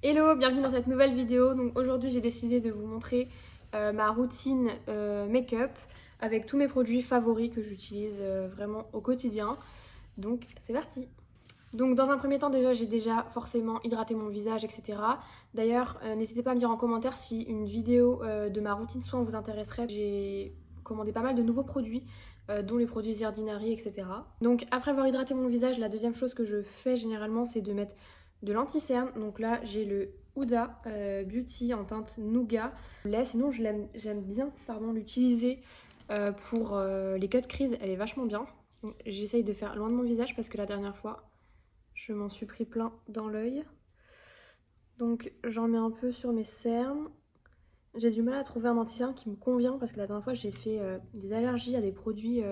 Hello, bienvenue dans cette nouvelle vidéo. Donc aujourd'hui j'ai décidé de vous montrer ma routine make-up avec tous mes produits favoris que j'utilise vraiment au quotidien. Donc c'est parti. Donc dans un premier temps déjà j'ai forcément hydraté mon visage, etc. D'ailleurs n'hésitez pas à me dire en commentaire si une vidéo de ma routine soin vous intéresserait. J'ai commandé pas mal de nouveaux produits dont les produits The Ordinary, etc. Donc après avoir hydraté mon visage, la deuxième chose que je fais généralement c'est de mettre de l'anti-cerne. Donc là j'ai le Huda Beauty en teinte Nougat. Sinon j'aime bien l'utiliser pour les cut crease, elle est vachement bien. J'essaye de faire loin de mon visage parce que la dernière fois je m'en suis pris plein dans l'œil. Donc j'en mets un peu sur mes cernes. J'ai du mal à trouver un anti-cerne qui me convient parce que la dernière fois j'ai fait des allergies à des produits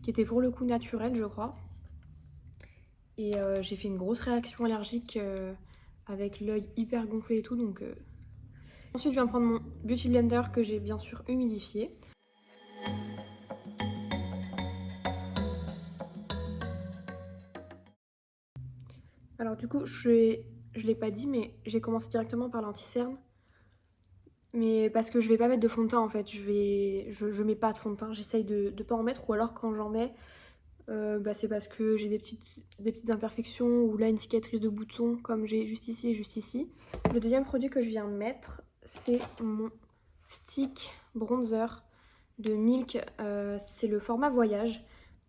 qui étaient pour le coup naturels, je crois. Et j'ai fait une grosse réaction allergique avec l'œil hyper gonflé et tout. Donc ensuite je viens prendre mon Beauty Blender que j'ai bien sûr humidifié. Alors du coup je l'ai pas dit mais j'ai commencé directement par l'anti-cerne. Mais parce que je vais pas mettre de fond de teint en fait, je mets pas de fond de teint, j'essaye de pas en mettre, ou alors quand j'en mets, c'est parce que j'ai des petites imperfections ou là une cicatrice de bouton comme j'ai juste ici et juste ici. Le deuxième produit que je viens mettre, c'est mon stick bronzer de Milk, c'est le format voyage.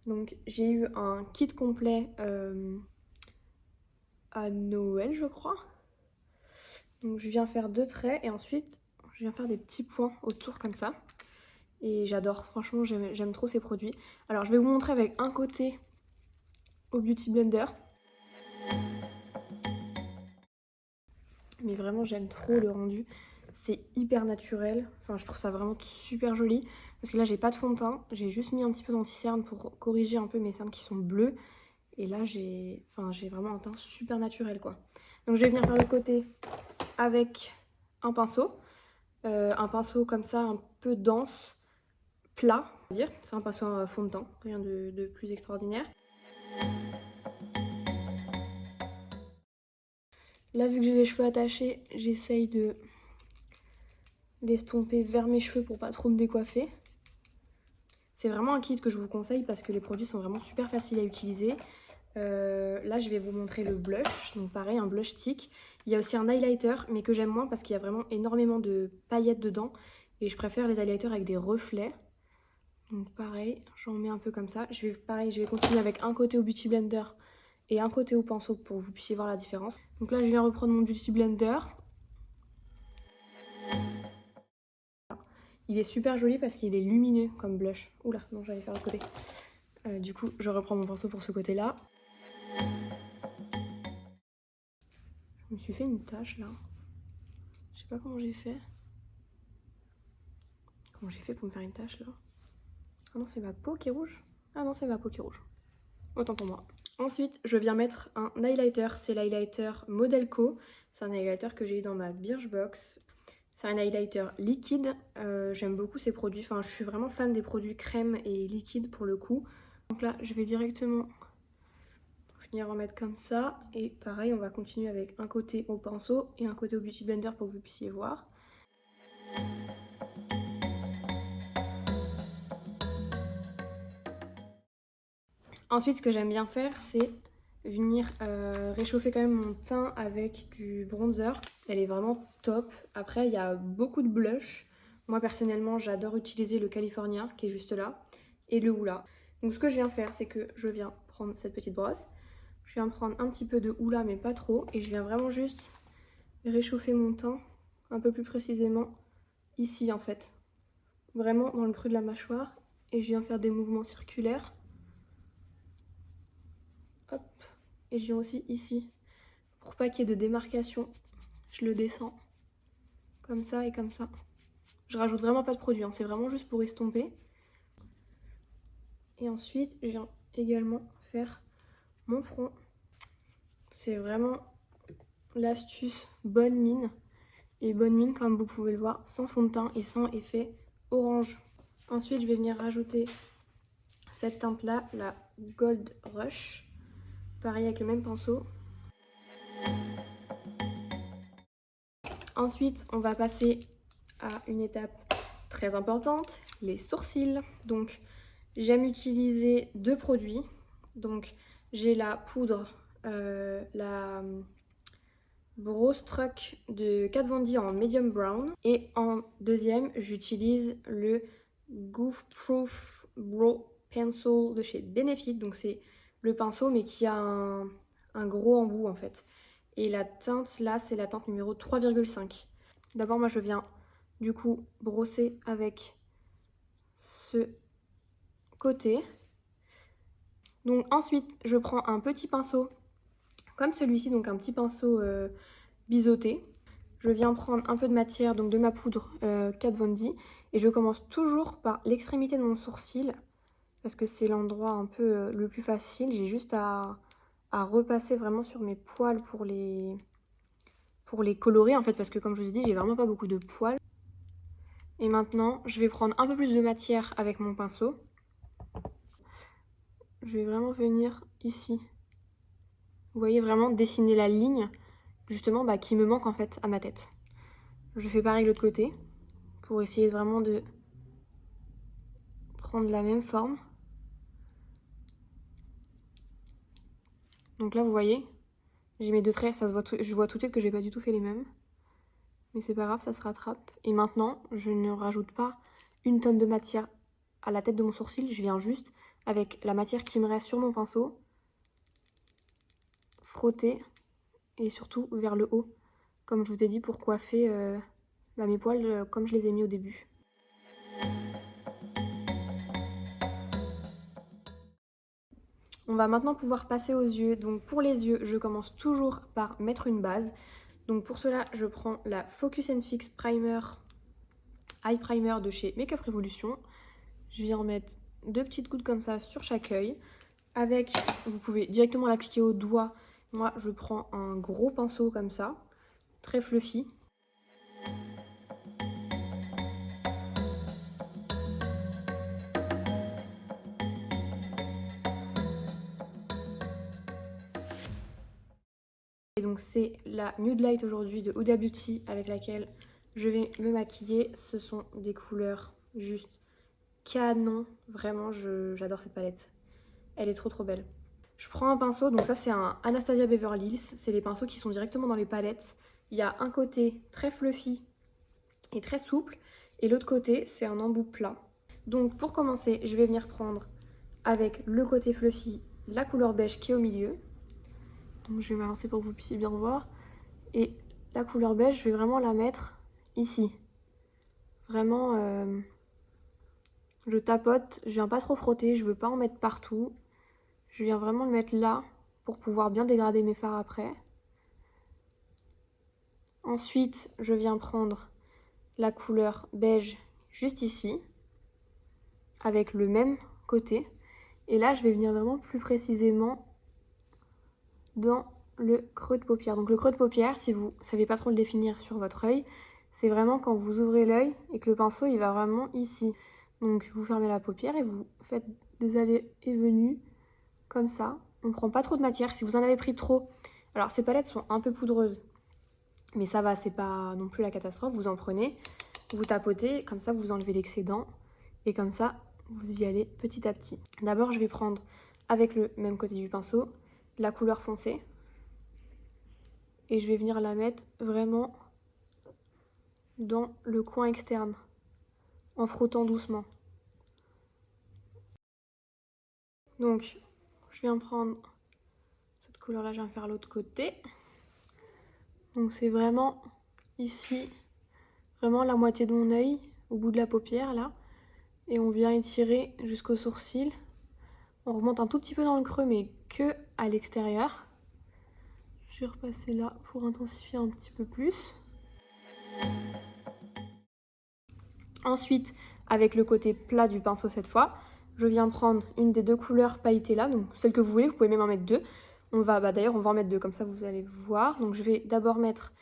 Donc j'ai eu un kit complet à Noël je crois. Donc je viens faire 2 traits et ensuite je viens faire des petits points autour comme ça. Et j'adore, franchement j'aime trop ces produits. Alors je vais vous montrer avec un côté au Beauty Blender. Mais vraiment j'aime trop le rendu. C'est hyper naturel, enfin je trouve ça vraiment super joli. Parce que là j'ai pas de fond de teint, j'ai juste mis un petit peu d'anti-cerne pour corriger un peu mes cernes qui sont bleues. Et là j'ai vraiment un teint super naturel quoi. Donc je vais venir faire le côté avec un pinceau. Un pinceau comme ça un peu dense, plat, on va dire. C'est un pinceau à fond de teint, rien de plus extraordinaire. Là, vu que j'ai les cheveux attachés, j'essaye de l'estomper vers mes cheveux pour pas trop me décoiffer. C'est vraiment un kit que je vous conseille parce que les produits sont vraiment super faciles à utiliser. Là, je vais vous montrer le blush. Donc pareil, un blush stick. Il y a aussi un highlighter, mais que j'aime moins parce qu'il y a vraiment énormément de paillettes dedans. Et je préfère les highlighters avec des reflets. Donc pareil, j'en mets un peu comme ça. Je vais continuer avec un côté au Beauty Blender et un côté au pinceau pour que vous puissiez voir la différence. Donc là, je viens reprendre mon Beauty Blender. Il est super joli parce qu'il est lumineux comme blush. Oula, non, j'allais faire le côté. Du coup, je reprends mon pinceau pour ce côté-là. Je me suis fait une tache là. Je sais pas comment j'ai fait. Comment j'ai fait pour me faire une tache là? Ah non, c'est ma peau qui est rouge? Ah non, c'est ma peau qui est rouge. Autant pour moi. Ensuite, je viens mettre un highlighter. C'est l'highlighter Modelco. C'est un highlighter que j'ai eu dans ma Birchbox. C'est un highlighter liquide. J'aime beaucoup ces produits. Enfin, je suis vraiment fan des produits crème et liquide pour le coup. Donc là, je vais directement finir en mettre comme ça. Et pareil, on va continuer avec un côté au pinceau et un côté au Beauty Blender pour que vous puissiez voir. Ensuite, ce que j'aime bien faire, c'est venir réchauffer quand même mon teint avec du bronzer. Elle est vraiment top. Après, il y a beaucoup de blush. Moi, personnellement, j'adore utiliser le California, qui est juste là, et le Hoola. Donc, ce que je viens faire, c'est que je viens prendre cette petite brosse. Je viens prendre un petit peu de Hoola, mais pas trop. Et je viens vraiment juste réchauffer mon teint, un peu plus précisément, ici, en fait. Vraiment dans le creux de la mâchoire. Et je viens faire des mouvements circulaires. Hop. Et je viens aussi ici, pour pas qu'il y ait de démarcation, je le descends comme ça et comme ça. Je rajoute vraiment pas de produit, hein. C'est vraiment juste pour estomper. Et ensuite, je viens également faire mon front. C'est vraiment l'astuce bonne mine. Et bonne mine, comme vous pouvez le voir, sans fond de teint et sans effet orange. Ensuite, je vais venir rajouter cette teinte-là, la Gold Rush. Pareil avec le même pinceau. Ensuite, on va passer à une étape très importante, les sourcils. Donc, j'aime utiliser 2 produits. Donc, j'ai la poudre, la Brow Struck de Kat Von D en medium brown. Et en deuxième, j'utilise le Goof Proof Brow Pencil de chez Benefit. Donc, c'est le pinceau, mais qui a un gros embout en fait. Et la teinte là, c'est la teinte numéro 3,5. D'abord, moi je viens du coup brosser avec ce côté. Donc ensuite, je prends un petit pinceau comme celui-ci, donc un petit pinceau biseauté. Je viens prendre un peu de matière, donc de ma poudre Kat Von D. Et je commence toujours par l'extrémité de mon sourcil, parce que c'est l'endroit un peu le plus facile. J'ai juste à repasser vraiment sur mes poils pour les colorer en fait, parce que comme je vous ai dit, j'ai vraiment pas beaucoup de poils. Et maintenant, je vais prendre un peu plus de matière avec mon pinceau. Je vais vraiment venir ici. Vous voyez, vraiment dessiner la ligne, justement, qui me manque en fait à ma tête. Je fais pareil de l'autre côté, pour essayer vraiment de prendre la même forme. Donc là, vous voyez, j'ai mes 2 traits, ça se voit je vois tout de suite que j'ai pas du tout fait les mêmes. Mais c'est pas grave, ça se rattrape. Et maintenant, je ne rajoute pas une tonne de matière à la tête de mon sourcil. Je viens juste, avec la matière qui me reste sur mon pinceau, frotter et surtout vers le haut, comme je vous ai dit, pour coiffer mes poils comme je les ai mis au début. On va maintenant pouvoir passer aux yeux. Donc pour les yeux, je commence toujours par mettre une base. Donc pour cela, je prends la Focus & Fix Primer Eye Primer de chez Makeup Revolution. Je viens en mettre 2 petites gouttes comme ça sur chaque œil. Avec, vous pouvez directement l'appliquer au doigt. Moi, je prends un gros pinceau comme ça, très fluffy. Et donc c'est la Nude Light aujourd'hui de Huda Beauty avec laquelle je vais me maquiller. Ce sont des couleurs juste canon. Vraiment, j'adore cette palette. Elle est trop belle. Je prends un pinceau, donc ça c'est un Anastasia Beverly Hills. C'est les pinceaux qui sont directement dans les palettes. Il y a un côté très fluffy et très souple. Et l'autre côté, c'est un embout plat. Donc pour commencer, je vais venir prendre avec le côté fluffy la couleur beige qui est au milieu. Donc je vais m'avancer pour que vous puissiez bien voir. Et la couleur beige, je vais vraiment la mettre ici. Vraiment, je tapote, je viens pas trop frotter, je veux pas en mettre partout. Je viens vraiment le mettre là pour pouvoir bien dégrader mes fards après. Ensuite, je viens prendre la couleur beige juste ici, avec le même côté. Et là, je vais venir vraiment plus précisément dans le creux de paupière. Donc le creux de paupière, si vous ne savez pas trop le définir sur votre œil, c'est vraiment quand vous ouvrez l'œil et que le pinceau il va vraiment ici. Donc vous fermez la paupière et vous faites des allées et venues comme ça. On ne prend pas trop de matière. Si vous en avez pris trop, alors ces palettes sont un peu poudreuses, mais ça va, c'est pas non plus la catastrophe. Vous en prenez, vous tapotez, comme ça vous enlevez l'excédent et comme ça vous y allez petit à petit. D'abord je vais prendre avec le même côté du pinceau la couleur foncée et je vais venir la mettre vraiment dans le coin externe en frottant doucement. Donc je viens prendre cette couleur là, je viens faire l'autre côté. Donc c'est vraiment ici, vraiment la moitié de mon œil, au bout de la paupière là, et on vient étirer jusqu'au sourcil. On remonte un tout petit peu dans le creux, mais que à l'extérieur. Je vais repasser là pour intensifier un petit peu plus. Ensuite, avec le côté plat du pinceau cette fois, je viens prendre une des 2 couleurs pailletées là, donc celle que vous voulez, vous pouvez même en mettre 2. D'ailleurs, on va en mettre 2, comme ça vous allez voir. Donc je vais d'abord mettre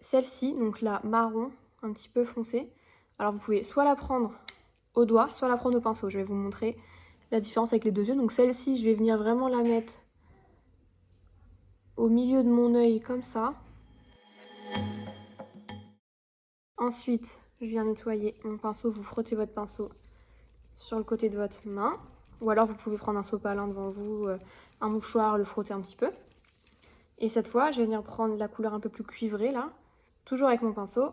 celle-ci, donc la marron, un petit peu foncée. Alors vous pouvez soit la prendre au doigt, soit la prendre au pinceau. Je vais vous montrer la différence avec les 2 yeux. Donc celle-ci, je vais venir vraiment la mettre au milieu de mon œil comme ça. Ensuite, je viens nettoyer mon pinceau. Vous frottez votre pinceau sur le côté de votre main. Ou alors, vous pouvez prendre un sopalin devant vous, un mouchoir, le frotter un petit peu. Et cette fois, je vais venir prendre la couleur un peu plus cuivrée, là. Toujours avec mon pinceau.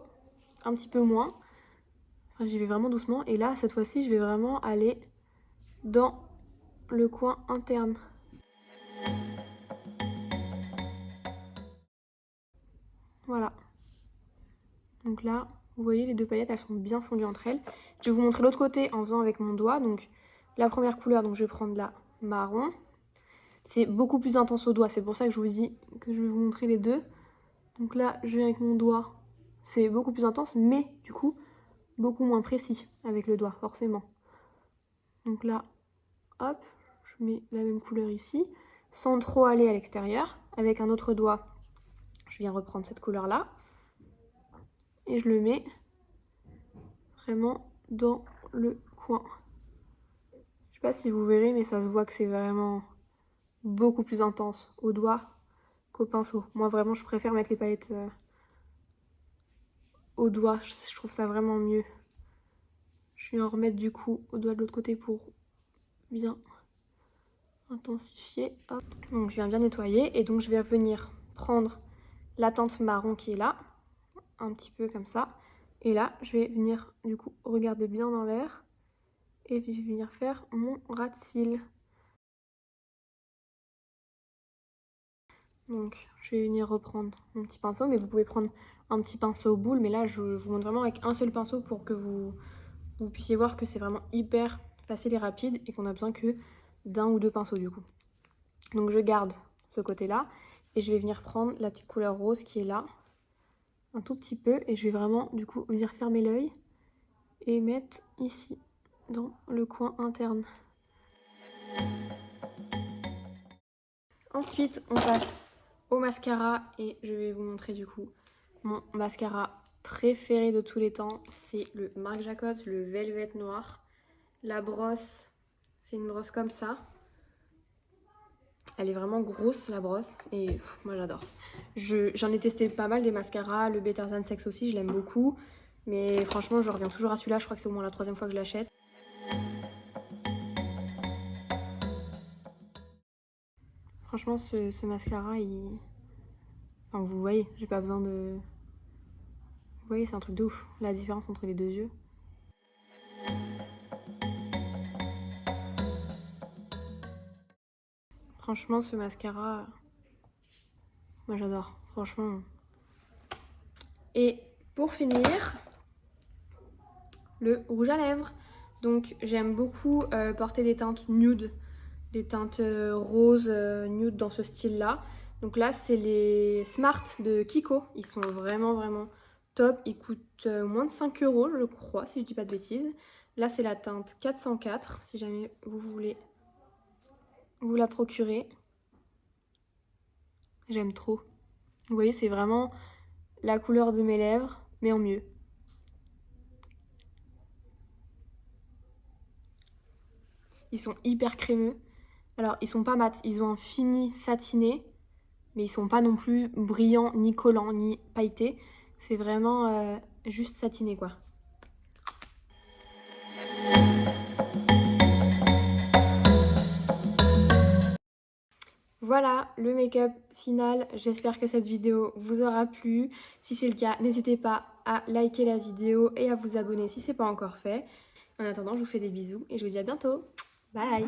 Un petit peu moins. Enfin, j'y vais vraiment doucement. Et là, cette fois-ci, je vais vraiment aller dans le coin interne. Voilà. Donc là, vous voyez, les deux paillettes, elles sont bien fondues entre elles. Je vais vous montrer l'autre côté en faisant avec mon doigt. Donc, la première couleur, donc je vais prendre la marron. C'est beaucoup plus intense au doigt, c'est pour ça que je vous dis que je vais vous montrer les deux. Donc là, je viens avec mon doigt. C'est beaucoup plus intense, mais du coup, beaucoup moins précis avec le doigt, forcément. Donc là, hop, je mets la même couleur ici, sans trop aller à l'extérieur. Avec un autre doigt, je viens reprendre cette couleur-là. Et je le mets vraiment dans le coin. Je sais pas si vous verrez, mais ça se voit que c'est vraiment beaucoup plus intense au doigt qu'au pinceau. Moi, vraiment, je préfère mettre les paillettes au doigt. Je trouve ça vraiment mieux. Je vais en remettre du coup au doigt de l'autre côté pour bien intensifier. Hop. Donc, je viens bien nettoyer et donc je vais venir prendre la teinte marron qui est là, un petit peu comme ça. Et là, je vais venir du coup regarder bien dans l'air et je vais venir faire mon ras de cils. Donc je vais venir reprendre mon petit pinceau, mais vous pouvez prendre un petit pinceau boule, mais là je vous montre vraiment avec un seul pinceau pour que vous puissiez voir que c'est vraiment hyper facile et rapide et qu'on a besoin que d'un ou deux pinceaux du coup. Donc je garde ce côté-là et je vais venir prendre la petite couleur rose qui est là, un tout petit peu, et je vais vraiment du coup venir fermer l'œil et mettre ici dans le coin interne. Ensuite on passe au mascara et je vais vous montrer du coup mon mascara préféré de tous les temps. C'est le Marc Jacobs, le Velvet Noir. La brosse, c'est une brosse comme ça. Elle est vraiment grosse la brosse et moi j'adore. J'en ai testé pas mal des mascaras, le Better Than Sex aussi, je l'aime beaucoup. Mais franchement je reviens toujours à celui-là, je crois que c'est au moins la 3e fois que je l'achète. Franchement ce mascara, enfin vous voyez, j'ai pas besoin de... Vous voyez, c'est un truc de ouf, la différence entre les deux yeux. Franchement, ce mascara, moi j'adore, franchement. Et pour finir, le rouge à lèvres. Donc j'aime beaucoup porter des teintes nude, des teintes roses, nude dans ce style-là. Donc là, c'est les Smart de Kiko. Ils sont vraiment, vraiment top. Ils coûtent moins de 5 €, je crois, si je dis pas de bêtises. Là, c'est la teinte 404, si jamais vous voulez vous la procurer. J'aime trop. Vous voyez, c'est vraiment la couleur de mes lèvres, mais en mieux. Ils sont hyper crémeux. Alors, ils sont pas mat, ils ont un fini satiné, mais ils sont pas non plus brillants, ni collants, ni pailletés. C'est vraiment juste satiné, quoi. Voilà le make-up final. J'espère que cette vidéo vous aura plu. Si c'est le cas, n'hésitez pas à liker la vidéo et à vous abonner si ce n'est pas encore fait. En attendant, je vous fais des bisous et je vous dis à bientôt. Bye!